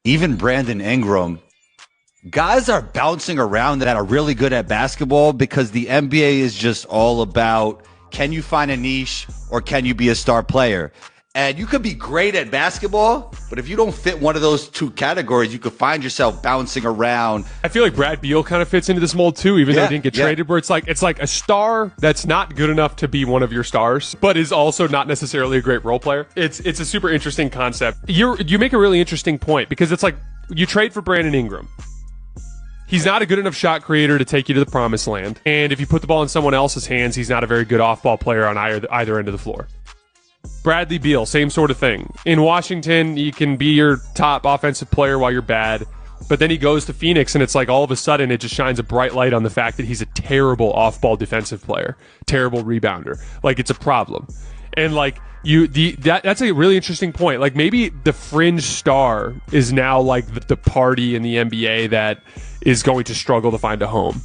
even Brandon Ingram, guys are bouncing around that are really good at basketball because the NBA is just all about, can you find a niche or can you be a star player? And you could be great at basketball, but if you don't fit one of those two categories, you could find yourself bouncing around. I feel like Brad Beal kind of fits into this mold too, even though he didn't get traded, where it's like a star that's not good enough to be one of your stars, but is also not necessarily a great role player. It's a super interesting concept. You make a really interesting point, because it's like you trade for Brandon Ingram. He's not a good enough shot creator to take you to the promised land. And if you put the ball in someone else's hands, he's not a very good off-ball player on either end of the floor. Bradley Beal, same sort of thing. In Washington, he can be your top offensive player while you're bad, but then he goes to Phoenix, and it's like all of a sudden it just shines a bright light on the fact that he's a terrible off-ball defensive player, terrible rebounder. Like, it's a problem. And like that's a really interesting point. Like, maybe the fringe star is now like the party in the NBA that is going to struggle to find a home.